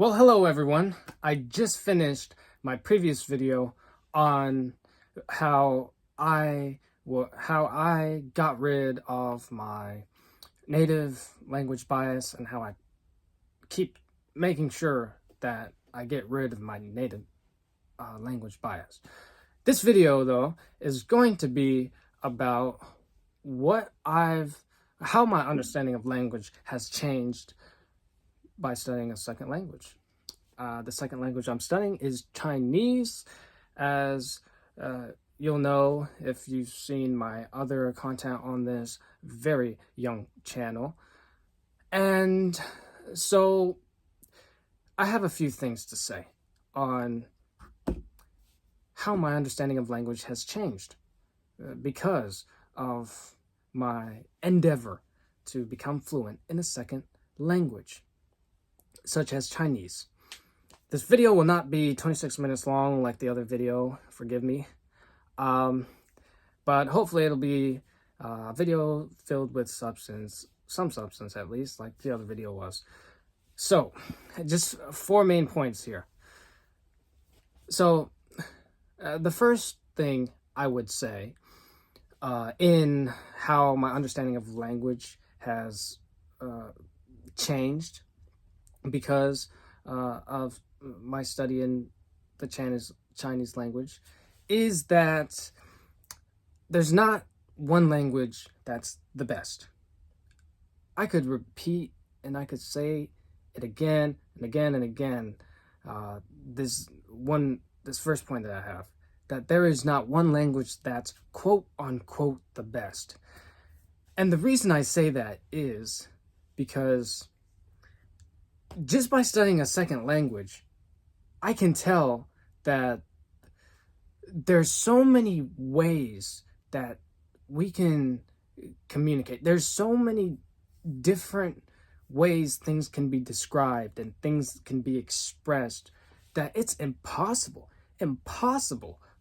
Well, hello everyone. I just finished my previous video on how I got rid of my native language bias and how I keep making sure that I get rid of my native language bias. This video though is going to be about how my understanding of language has changed by studying a second language. The second language I'm studying is Chinese, as you'll know if you've seen my other content on this very young channel. And so I have a few things to say on how my understanding of language has changed because of my endeavor to become fluent in a second language, such as Chinese. This video will not be 26 minutes long like the other video, forgive me. But hopefully it'll be a video filled with substance, some substance at least, like the other video was. So, just 4 main points here. So, the first thing I would say in how my understanding of language has changed because of my study in the Chinese language is that there's not one language that's the best. I could repeat and I could say it again and again and again. This first point that I have, that there is not one language that's quote unquote the best. And the reason I say that is because just by studying a second language, I can tell that there's so many ways that we can communicate. There's so many different ways things can be described and things can be expressed that it's impossible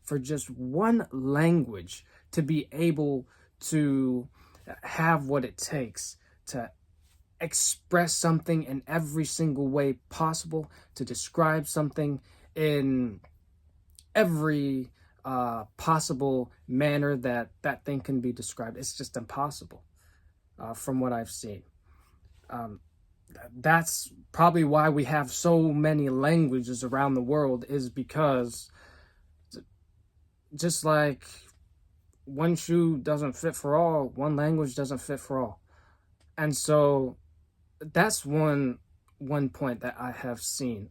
for just one language to be able to have what it takes to express something in every single way possible, to describe something in every possible manner that thing can be described. It's just impossible from what I've seen. That's probably why we have so many languages around the world, is because just like one shoe doesn't fit for all, one language doesn't fit for all. And so that's one point that I have seen,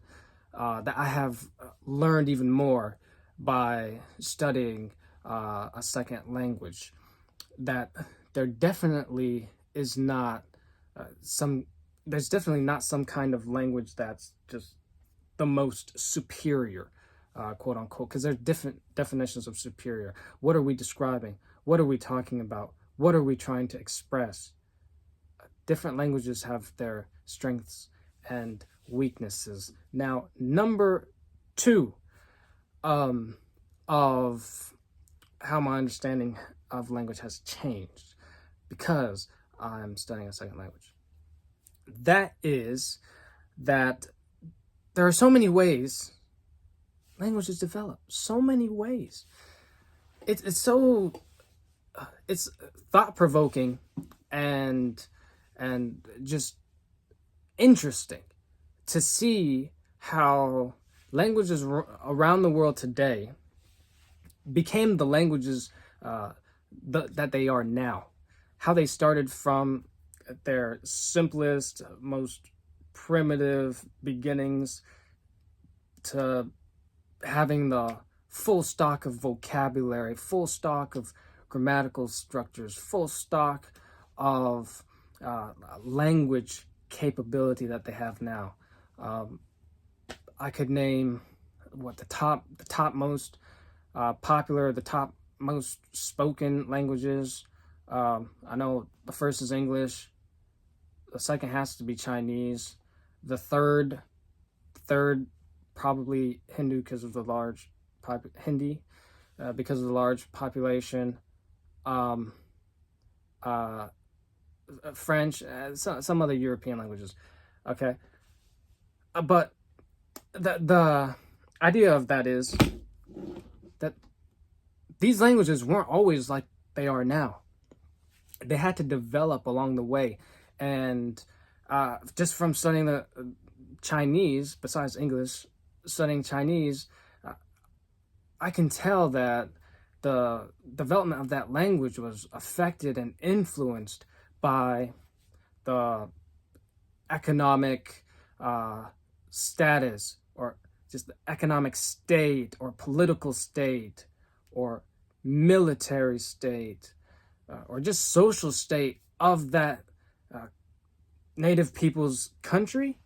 that I have learned even more by studying a second language, that there definitely is not there's definitely not some kind of language that's just the most superior, quote unquote, because there's different definitions of superior. What are we describing? What are we talking about? What are we trying to express? Different languages have their strengths and weaknesses. Now, number 2 of how my understanding of language has changed because I'm studying a second language, that is that there are so many ways languages develop. So many ways. It's thought-provoking and just interesting to see how languages around the world today became the languages that they are now. How they started from their simplest, most primitive beginnings to having the full stock of vocabulary, full stock of grammatical structures, full stock of language capability that they have now. I could name the top most popular, the top most spoken languages. I know the first is English. The second has to be Chinese. The third probably Hindu because of the large Hindi, because of the large population. French, some other European languages. Okay, but the idea of that is that these languages weren't always like they are now. They had to develop along the way. And just from studying the Chinese, besides English, studying Chinese, I can tell that the development of that language was affected and influenced by the economic status, or just the economic state or political state or military state or just social state of that native people's country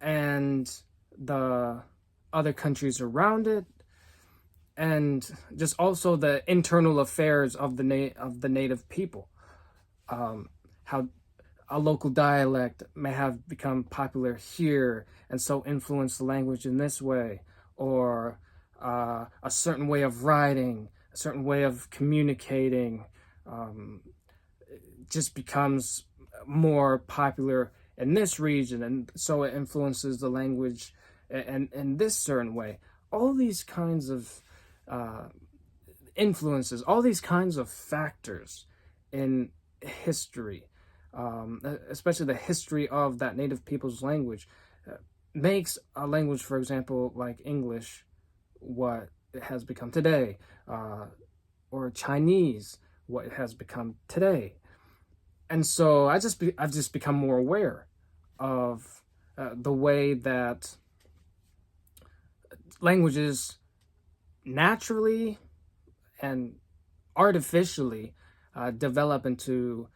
and the other countries around it, and just also the internal affairs of the native people. How a local dialect may have become popular here and so influence the language in this way, or a certain way of writing, a certain way of communicating just becomes more popular in this region, and so it influences the language in this certain way. All these kinds of influences, all these kinds of factors in history, especially the history of that native people's language, makes a language, for example, like English, what it has become today, or Chinese, what it has become today. And so I've just become more aware of the way that languages naturally and artificially develop into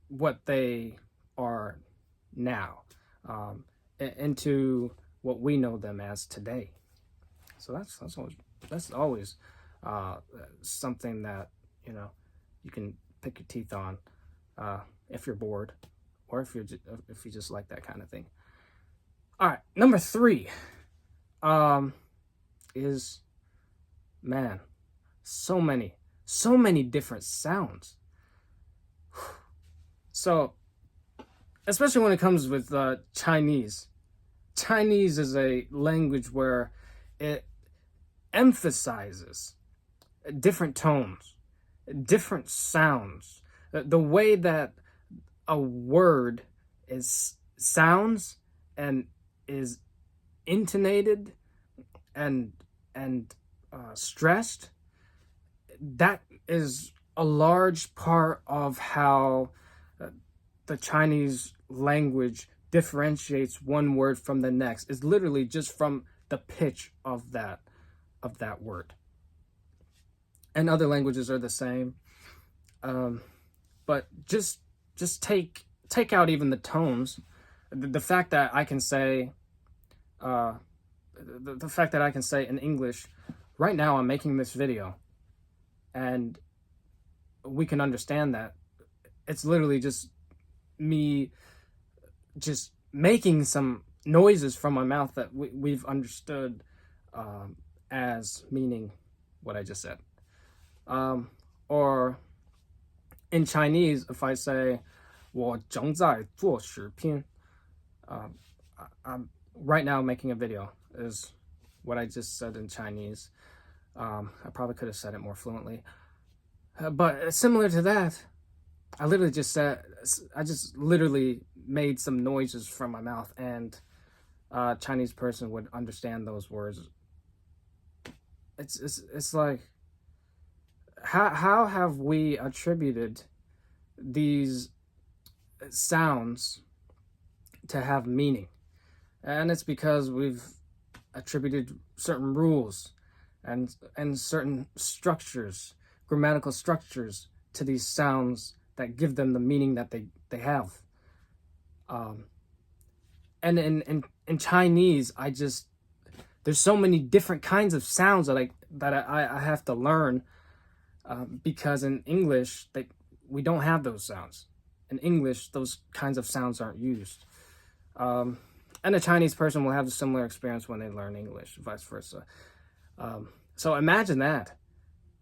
what they are now, into what we know them as today. So that's always something that you can pick your teeth on if you're bored, or if you just like that kind of thing. All right, number 3 is, man, so many different sounds. So, especially when it comes with Chinese. Chinese is a language where it emphasizes different tones, different sounds. The way that a word sounds and is intonated and stressed, that is a large part of how the Chinese language differentiates one word from the next. Is literally just from the pitch of that word. And other languages are the same, but just take out even the tones. The fact that I can say, the fact that I can say in English, right now I'm making this video, and we can understand that it's literally just me just making some noises from my mouth that we've understood as meaning what I just said. Or in Chinese, if I say 我正在做视频, I'm right now making a video is what I just said in Chinese. I probably could have said it more fluently. But similar to that, I just literally made some noises from my mouth, and a Chinese person would understand those words. It's like, how have we attributed these sounds to have meaning? And it's because we've attributed certain rules and certain structures, grammatical structures, to these sounds that give them the meaning that they have. And in Chinese, there's so many different kinds of sounds that I have to learn, because in English we don't have those sounds. In English, those kinds of sounds aren't used. And a Chinese person will have a similar experience when they learn English, vice versa. So imagine that.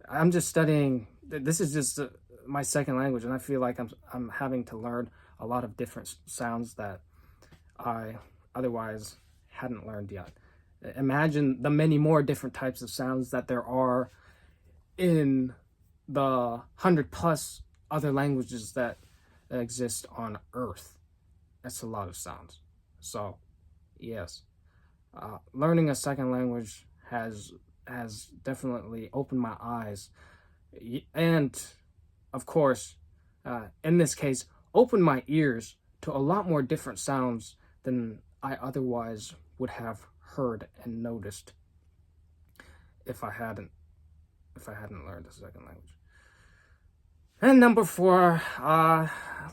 I'm just studying. This is just my second language, and I feel like I'm having to learn a lot of different sounds that I otherwise hadn't learned yet. Imagine the many more different types of sounds that there are in the 100+ other languages that exist on Earth. That's a lot of sounds. So, yes, learning a second language has definitely opened my eyes, and of course, in this case, opened my ears to a lot more different sounds than I otherwise would have heard and noticed if I hadn't learned a second language. And number 4,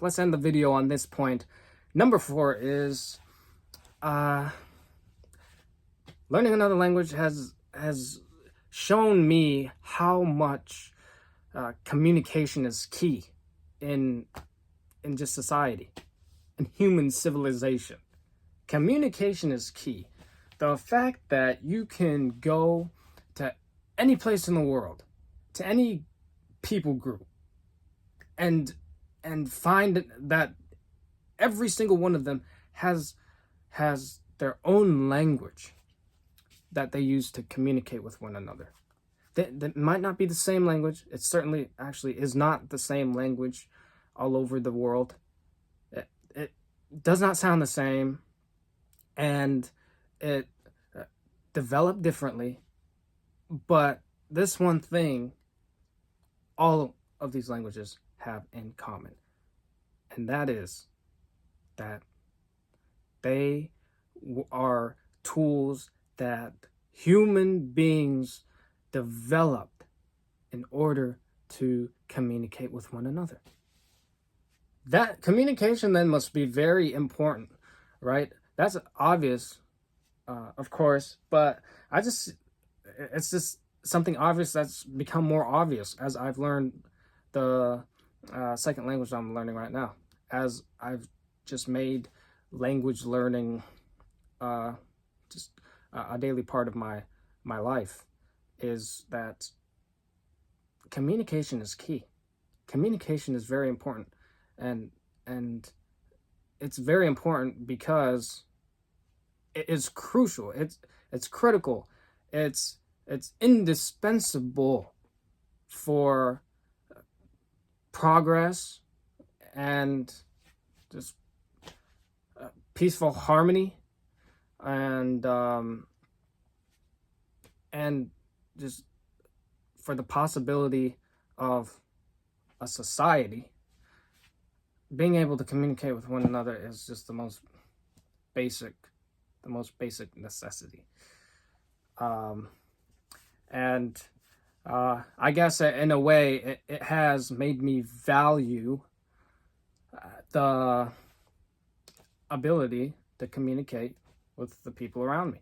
let's end the video on this point. Number 4 is learning another language has shown me how much communication is key in just society, in human civilization. Communication is key. The fact that you can go to any place in the world, to any people group, and find that every single one of them has their own language that they use to communicate with one another. That might not be the same language. It certainly actually is not the same language all over the world. It does not sound the same, and it developed differently. But this one thing all of these languages have in common, and that is that they are tools that human beings developed in order to communicate with one another. That communication then must be very important, right? That's obvious, of course, but it's just something obvious that's become more obvious as I've learned the second language I'm learning right now, as I've just made language learning just a daily part of my life, is that communication is key. Communication is very important, and it's very important because it is crucial. It's critical. It's indispensable for progress and just peaceful harmony, and just for the possibility of a society. Being able to communicate with one another is just the most basic necessity. And I guess in a way it has made me value the ability to communicate with the people around me,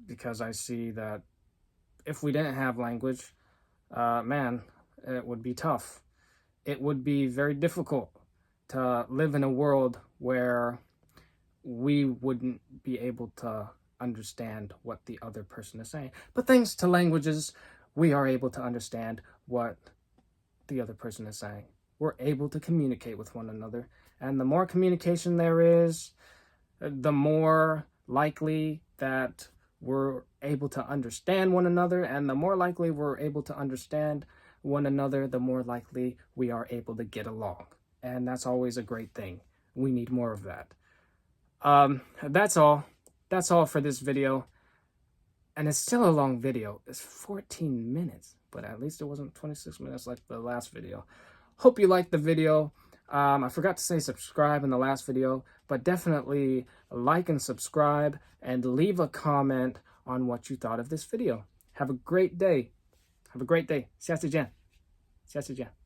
because I see that if we didn't have language, man, it would be tough. It would be very difficult to live in a world where we wouldn't be able to understand what the other person is saying. But thanks to languages, we are able to understand what the other person is saying. We're able to communicate with one another. And the more communication there is, the more likely that we're able to understand one another. And the more likely we're able to understand one another, the more likely we are able to get along. And that's always a great thing. We need more of that. That's all for this video. And it's still a long video. It's 14 minutes, but at least it wasn't 26 minutes like the last video. Hope you liked the video. I forgot to say subscribe in the last video, but definitely like and subscribe and leave a comment on what you thought of this video. Have a great day. 下次见。